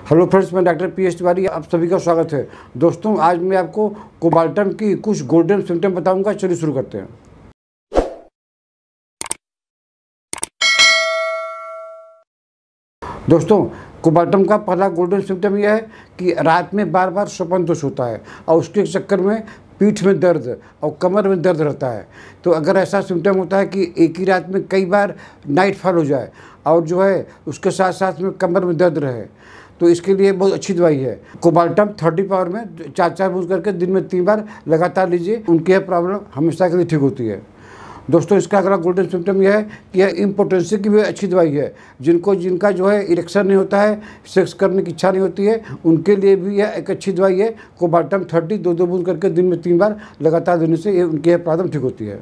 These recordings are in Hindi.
हेलो फ्रेंड्स, मैं डॉक्टर पीएस तिवारी, आप सभी का स्वागत है। दोस्तों, आज मैं आपको कोबाल्टम की कुछ गोल्डन सिम्टम बताऊंगा। चलिए शुरू करते हैं। दोस्तों, कोबाल्टम का पहला गोल्डन सिम्टम यह है कि रात में बार बार स्वप्न दोष होता है और उसके चक्कर में पीठ में दर्द और कमर में दर्द रहता है। तो अगर ऐसा सिम्टम होता है कि एक ही रात में कई बार नाइट फॉल हो जाए और जो है उसके साथ साथ में कमर में दर्द रहे, तो इसके लिए बहुत अच्छी दवाई है। कोबाल्टम 30 पावर में 4 बूंद करके दिन में 3 बार लगातार लीजिए, उनकी यह प्रॉब्लम हमेशा के लिए ठीक होती है। दोस्तों, इसका अगला गोल्डन सिम्टम यह है कि यह इम्पोर्टेंसी की भी अच्छी दवाई है। जिनका जो है इरेक्शन नहीं होता है, सेक्स करने की इच्छा नहीं होती है, उनके लिए भी यह एक अच्छी दवाई है। कोबाल्टम 30 2 बूंद करके दिन में 3 बार लगातार देने से उनकी यह प्रॉब्लम ठीक होती है।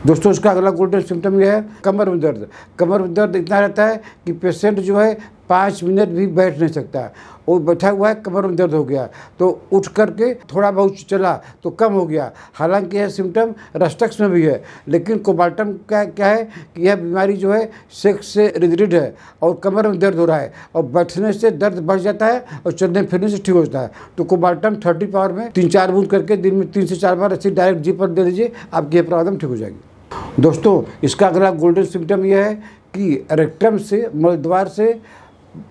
दोस्तों, इसका अगला गोल्डन सिम्टम यह है कमर में दर्द। कमर में दर्द इतना रहता है कि पेशेंट जो है 5 मिनट भी बैठ नहीं सकता। वो बैठा हुआ है, कमर में दर्द हो गया तो उठ करके थोड़ा बहुत चला तो कम हो गया। हालांकि यह सिम्टम रस्टक्स में भी है, लेकिन कोबाल्टम का क्या है कि यह बीमारी जो है सेक्स से रिलेटेड है और कमर में दर्द हो रहा है और बैठने से दर्द बढ़ जाता है और चलने फिरने से ठीक हो जाता है। तो कोबाल्टम 30 पावर में 3-4 बूंद करके दिन में 3 से 4 बार ऐसी डायरेक्ट जी पर दे दीजिए, आपकी यह प्रॉब्लम ठीक हो जाएगी। दोस्तों, इसका अगला गोल्डन सिम्टम यह है कि रेक्टम से, मलद्वार से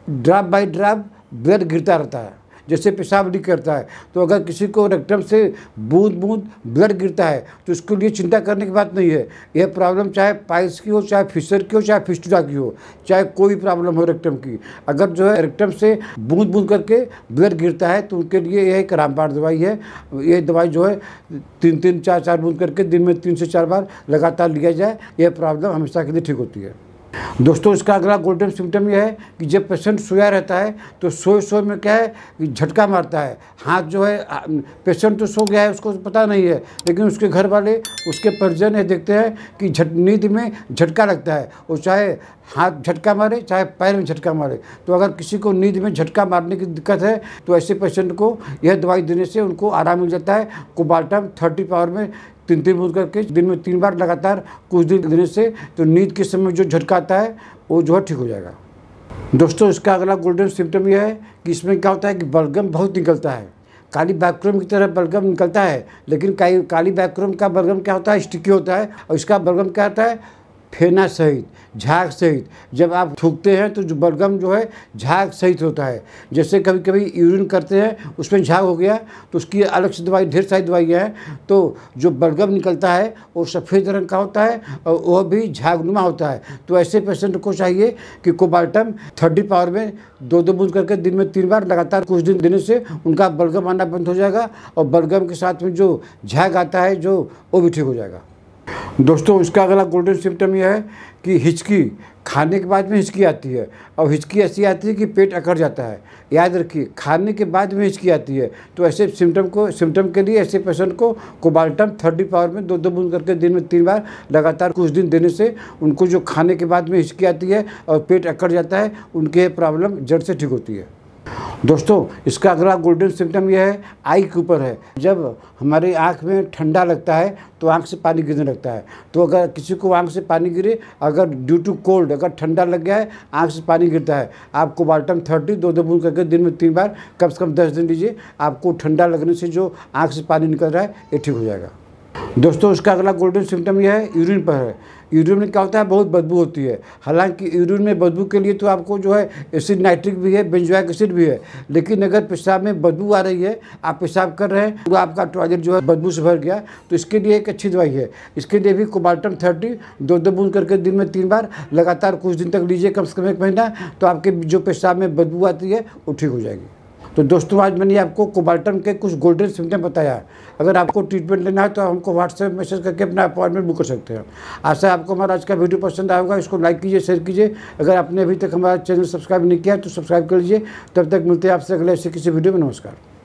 ड्रॉप बाय ड्रॉप ब्लड गिरता रहता है, जैसे पेशाब लीक करता है। तो अगर किसी को रेक्टम से बूंद बूंद ब्लड गिरता है तो इसके लिए चिंता करने की बात नहीं है। यह प्रॉब्लम चाहे पाइल्स की हो, चाहे फिशर की हो, चाहे फिस्टुला की हो, चाहे कोई प्रॉब्लम हो रेक्टम की, अगर जो है रेक्टम से बूंद बूंद करके ब्लड गिरता है तो उनके लिए यह एक रामबाण दवाई है। यह दवाई जो है 3-3, 4-4 बूंद करके दिन में 3 से 4 बार लगातार लिया जाए, यह प्रॉब्लम हमेशा के लिए ठीक होती है। दोस्तों, इसका अगला गोल्डन सिम्टम यह है कि जब पेशेंट सोया रहता है तो सोए में क्या है कि झटका मारता है। हाथ जो है, पेशेंट तो सो गया है, उसको पता नहीं है, लेकिन उसके घर वाले, उसके परिजन ये देखते हैं कि नींद में झटका लगता है। वो चाहे हाथ झटका मारे, चाहे पैर में झटका मारे। तो अगर किसी को नींद में झटका मारने की दिक्कत है तो ऐसे पेशेंट को यह दवाई देने से उनको आराम मिल जाता है। कोबाल्टम 30 पावर में 3-3 बूंद करके दिन में 3 बार लगातार कुछ दिन देने से तो नींद के समय जो झटका आता है वो जो है ठीक हो जाएगा। दोस्तों, इसका अगला गोल्डन सिम्टम यह है कि इसमें क्या होता है कि बलगम बहुत निकलता है। काली बैक्टीरियम की तरह बलगम निकलता है, लेकिन काली बैक्टीरियम का बलगम क्या होता है, स्टिकी होता है। और इसका बलगम क्या होता है, फेना सहित, झाग सहित। जब आप थूकते हैं तो जो बलगम जो है झाग सहित होता है। जैसे कभी कभी यूरिन करते हैं, उसमें झाग हो गया तो उसकी अलग से दवाई, ढेर सारी दवाइयाँ हैं। तो जो बलगम निकलता है वो सफ़ेद रंग का होता है और वह भी झागनुमा होता है। तो ऐसे पेशेंट को चाहिए कि कोबाल्टम 30 पावर में 2 बूंद करके दिन में 3 बार लगातार कुछ दिन देने से उनका बलगम आना बंद हो जाएगा और बलगम के साथ में जो झाग आता है जो वो भी ठीक हो जाएगा। दोस्तों, इसका अगला गोल्डन सिम्टम यह है कि हिचकी, खाने के बाद में हिचकी आती है और हिचकी ऐसी आती है कि पेट अकड़ जाता है। याद रखिए, खाने के बाद में हिचकी आती है। तो ऐसे सिम्टम के लिए ऐसे पेशेंट को कोबाल्टम 30 पावर में 2 बूंद करके दिन में 3 बार लगातार कुछ दिन देने से उनको जो खाने के बाद में हिचकी आती है और पेट अकड़ जाता है, उनकी ये प्रॉब्लम जड़ से ठीक होती है। दोस्तों, इसका अगला गोल्डन सिम्टम यह है आई के ऊपर है। जब हमारे आँख में ठंडा लगता है तो आँख से पानी गिरने लगता है। तो अगर किसी को आँख से पानी गिरे, अगर ड्यू टू कोल्ड, अगर ठंडा लग गया है, आँख से पानी गिरता है, आप कोबाल्टम 30 2 बूंद करके दिन में 3 बार कम से कम 10 दिन लीजिए। आपको ठंडा लगने से जो आँख से पानी निकल रहा है ये ठीक हो जाएगा। दोस्तों, इसका अगला गोल्डन सिम्टम यह है यूरिन पर है। यूरिन में क्या होता है, बहुत बदबू होती है। हालांकि यूरिन में बदबू के लिए तो आपको जो है एसिड नाइट्रिक भी है, बेंजोइक एसिड भी है, लेकिन अगर पेशाब में बदबू आ रही है, आप पेशाब कर रहे हैं तो आपका टॉयलेट जो है बदबू से भर गया, तो इसके लिए एक अच्छी दवाई है। इसके लिए भी कोबाल्टम 30 2 बूंद करके दिन में 3 बार लगातार कुछ दिन तक लीजिए, कम से कम 1 महीना, तो आपके जो पेशाब में बदबू आती है वो ठीक हो जाएगी। तो दोस्तों, आज मैंने आपको कोबाल्टम के कुछ गोल्डन सिम्टम बताया। अगर आपको ट्रीटमेंट लेना है तो हमको व्हाट्सएप मैसेज करके अपना अपॉइंटमेंट बुक कर सकते हैं। आशा है आपको हमारा आज का वीडियो पसंद आएगा। इसको लाइक कीजिए, शेयर कीजिए। अगर आपने अभी तक हमारा चैनल सब्सक्राइब नहीं किया तो सब्सक्राइब कर लीजिए। तब तक मिलते हैं आपसे अगले ऐसे किसी वीडियो में। नमस्कार।